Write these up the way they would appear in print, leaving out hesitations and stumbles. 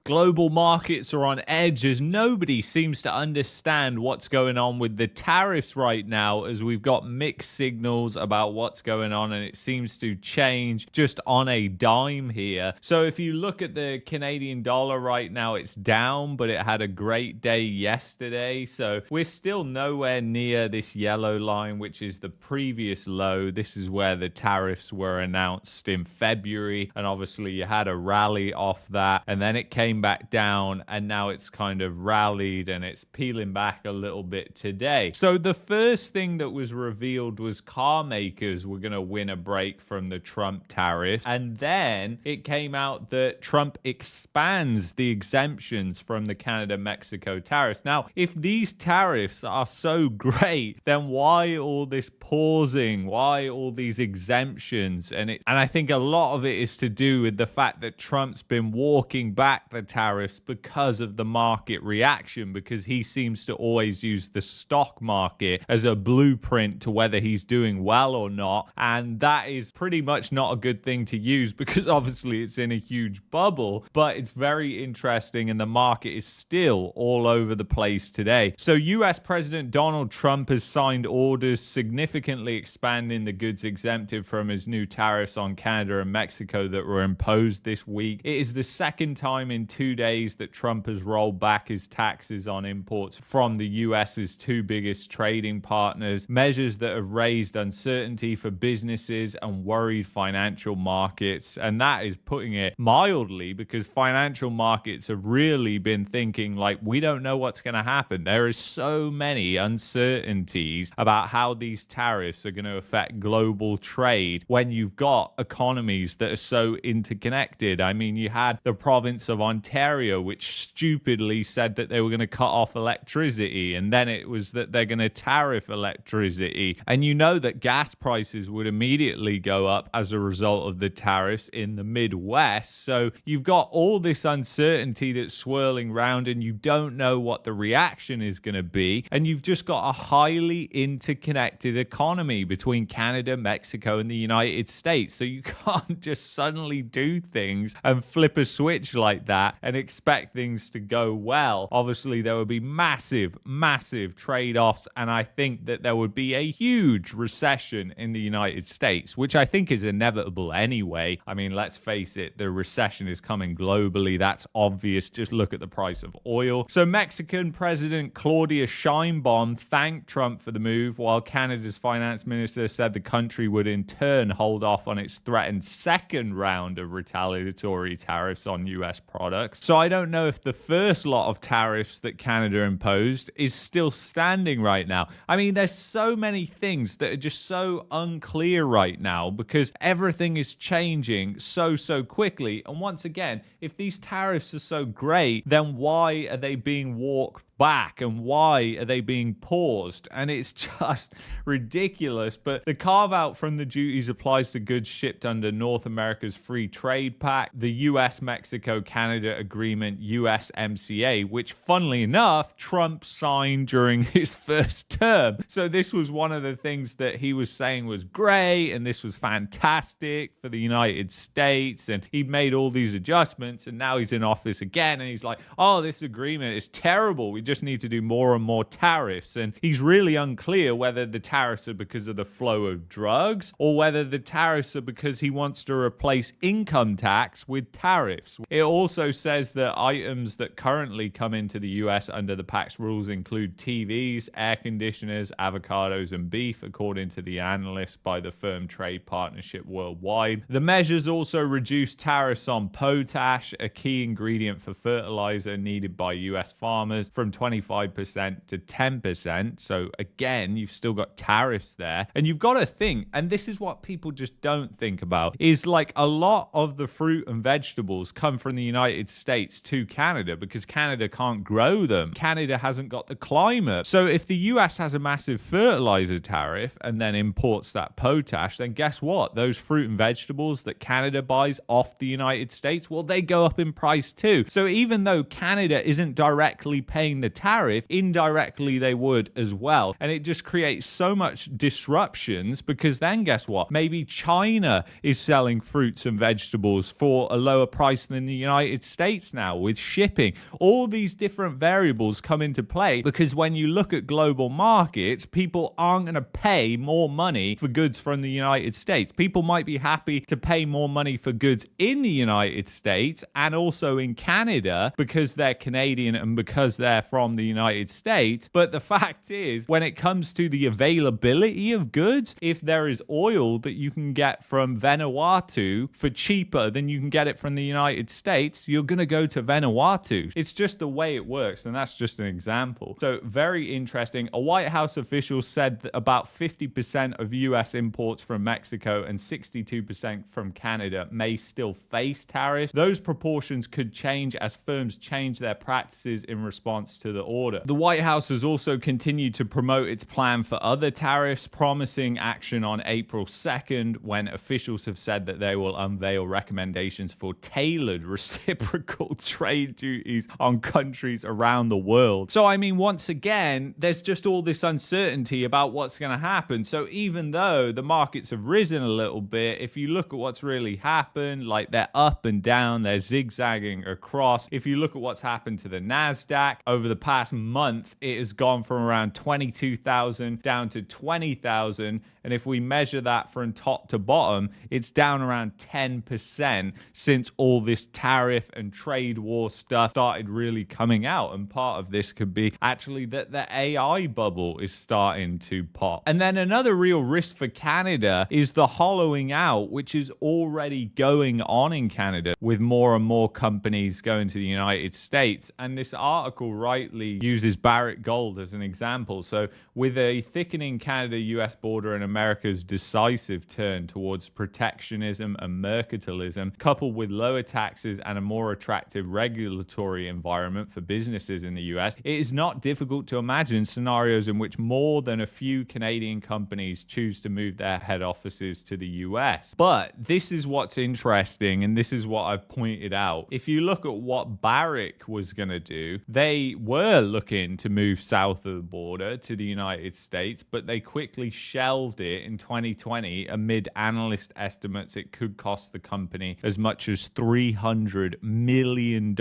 Global markets are on edge as nobody seems to understand what's going on with the tariffs right now, as we've got mixed signals about what's going on, and it seems to change just on a dime here. So if you look at the Canadian dollar right now, it's down, but it had a great day yesterday. So we're still nowhere near this yellow line, which is the previous low. This is where the tariffs were announced in February, and obviously you had a rally off that, and then it came back down, and now it's kind of rallied and it's peeling back a little bit today. So the first thing that was revealed was car makers were going to win a break from the Trump tariffs, and then it came out that Trump expands the exemptions from the Canada-Mexico tariffs. Now, if these tariffs are so great, then why all this pausing? Why all these exemptions? And I think a lot of it is to do with the fact that Trump's been walking back the tariffs because of the market reaction, because he seems to always use the stock market as a blueprint to whether he's doing well or not. And that is pretty much not a good thing to use, because obviously it's in a huge bubble, but it's very interesting, and the market is still all over the place today. So US President Donald Trump has signed orders significantly expanding the goods exempted from his new tariffs on Canada and Mexico that were imposed this week. It is the second time in 2 days that Trump has rolled back his taxes on imports from the US's two biggest trading partners, measures that have raised uncertainty for businesses and worried financial markets. And that is putting it mildly, because financial markets have really been thinking like, we don't know what's going to happen. There is so many uncertainties about how these tariffs are going to affect global trade when you've got economies that are so interconnected. I mean, you had the province of Ontario, which stupidly said that they were going to cut off electricity, and then it was that they're going to tariff electricity. And you know that gas prices would immediately go up as a result of the tariffs in the Midwest. So you've got all this uncertainty that's swirling around, and you don't know what the reaction is going to be. And you've just got a highly interconnected economy between Canada, Mexico, and the United States. So you can't just suddenly do things and flip a switch like that and expect things to go well. Obviously, there would be massive trade-offs, and I think that there would be a huge recession in the United States, which I think is inevitable anyway. I mean, let's face it, the recession is coming globally. That's obvious. Just look at the price of oil. So Mexican President Claudia Sheinbaum thanked Trump for the move, while Canada's finance minister said the country would in turn hold off on its threatened second round of retaliatory tariffs on US products. So I don't know if the first lot of tariffs that Canada imposed is still standing right now. I mean, there's so many things that are just so unclear right now, because everything is changing so quickly. And once again, if these tariffs are so great, then why are they being walked back, and why are they being paused? And it's just ridiculous. But the carve out from the duties applies to goods shipped under North America's Free Trade Pact, the US-Mexico-Canada Agreement, USMCA, which funnily enough Trump signed during his first term. So this was one of the things that he was saying was great, and this was fantastic for the United States, and he made all these adjustments, and now he's in office again, and he's like, oh, this agreement is terrible, we just need to do more and more tariffs. And he's really unclear whether the tariffs are because of the flow of drugs, or whether the tariffs are because he wants to replace income tax with tariffs. It also says that items that currently come into the US under the Pact's rules include TVs, air conditioners, avocados, and beef, according to the analysts by the firm Trade Partnership Worldwide. The measures also reduce tariffs on potash, a key ingredient for fertilizer needed by US farmers, from 25% to 10%. So again, you've still got tariffs there. And you've got to think, and this is what people just don't think about, is like a lot of the fruit and vegetables come from the United States to Canada because Canada can't grow them. Canada hasn't got the climate. So if the US has a massive fertilizer tariff and then imports that potash, then guess what? Those fruit and vegetables that Canada buys off the United States, well, they go up in price too. So even though Canada isn't directly paying the a tariff, indirectly they would as well. And it just creates so much disruptions, because then guess what? Maybe China is selling fruits and vegetables for a lower price than the United States now with shipping. All these different variables come into play, because when you look at global markets, people aren't going to pay more money for goods from the United States. People might be happy to pay more money for goods in the United States and also in Canada because they're Canadian and because they're from the United States. But the fact is, when it comes to the availability of goods, if there is oil that you can get from Vanuatu for cheaper than you can get it from the United States, you're going to go to Vanuatu. It's just the way it works, and that's just an example. So very interesting. A White House official said that about 50% of US imports from Mexico and 62% from Canada may still face tariffs. Those proportions could change as firms change their practices in response to the order. The White House has also continued to promote its plan for other tariffs, promising action on April 2nd, when officials have said that they will unveil recommendations for tailored reciprocal trade duties on countries around the world. So, I mean, once again, there's just all this uncertainty about what's going to happen. So even though the markets have risen a little bit, if you look at what's really happened, like they're up and down, they're zigzagging across. If you look at what's happened to the NASDAQ over the past month, it has gone from around 22,000 down to 20,000. And if we measure that from top to bottom, it's down around 10% since all this tariff and trade war stuff started really coming out. And part of this could be actually that the AI bubble is starting to pop. And then another real risk for Canada is the hollowing out, which is already going on in Canada with more and more companies going to the United States. And this article rightly uses Barrick Gold as an example. So with a thickening Canada-US border and America's decisive turn towards protectionism and mercantilism, coupled with lower taxes and a more attractive regulatory environment for businesses in the US, it is not difficult to imagine scenarios in which more than a few Canadian companies choose to move their head offices to the US. But this is what's interesting, and this is what I've pointed out. If you look at what Barrick was going to do, they were looking to move south of the border to the United States, but they quickly shelved it in 2020 amid analyst estimates it could cost the company as much as $300 million.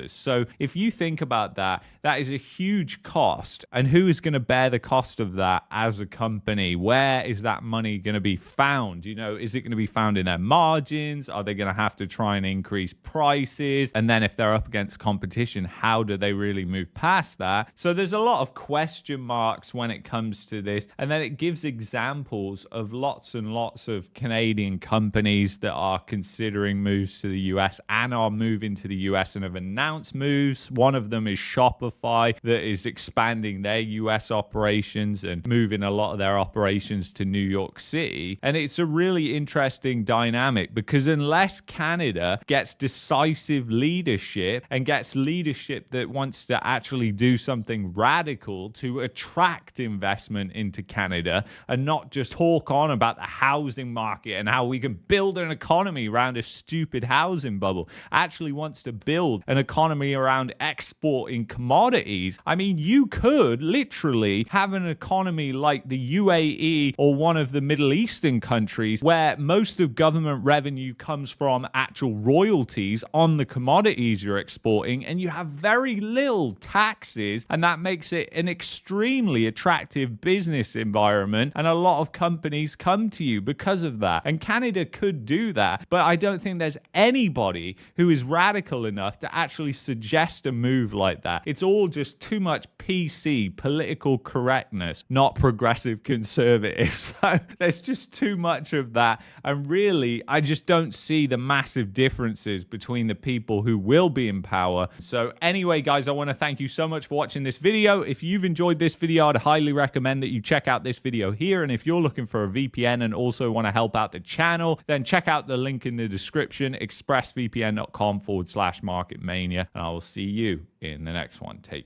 So if you think about that, that is a huge cost. And who is going to bear the cost of that as a company? Where is that money going to be found? You know, is it going to be found in their margins? Are they going to have to try and increase prices? And then if they're up against competition, how do they really move past that? So there's a lot of question marks when it comes to this. And then it gives examples of lots and lots of Canadian companies that are considering moves to the US and are moving to the US and have announced moves. One of them is Shopify, that is expanding their US operations and moving a lot of their operations to New York City. And it's a really interesting dynamic, because unless Canada gets decisive leadership and gets leadership that wants to actually do something radical to attract investment into Canada and not just talk on about the housing market and how we can build an economy around a stupid housing bubble, actually wants to build an economy around exporting commodities. I mean, you could literally have an economy like the UAE or one of the Middle Eastern countries where most of government revenue comes from actual royalties on the commodities you're exporting, and you have very little taxes, and that makes it an extremely attractive business environment, and a lot of companies come to you because of that. And Canada could do that, but I don't think there's anybody who is radical enough to actually suggest a move like that. It's all just too much PC, political correctness, not progressive conservative. So there's just too much of that. And really, I just don't see the massive differences between the people who will be in power. So anyway, guys, I want to thank you so much for watching this video. If you've enjoyed this video, I'd highly recommend that you check out this video here. And if you're looking for a VPN and also want to help out the channel, then check out the link in the description, expressvpn.com/marketmania. And I will see you in the next one. Take care.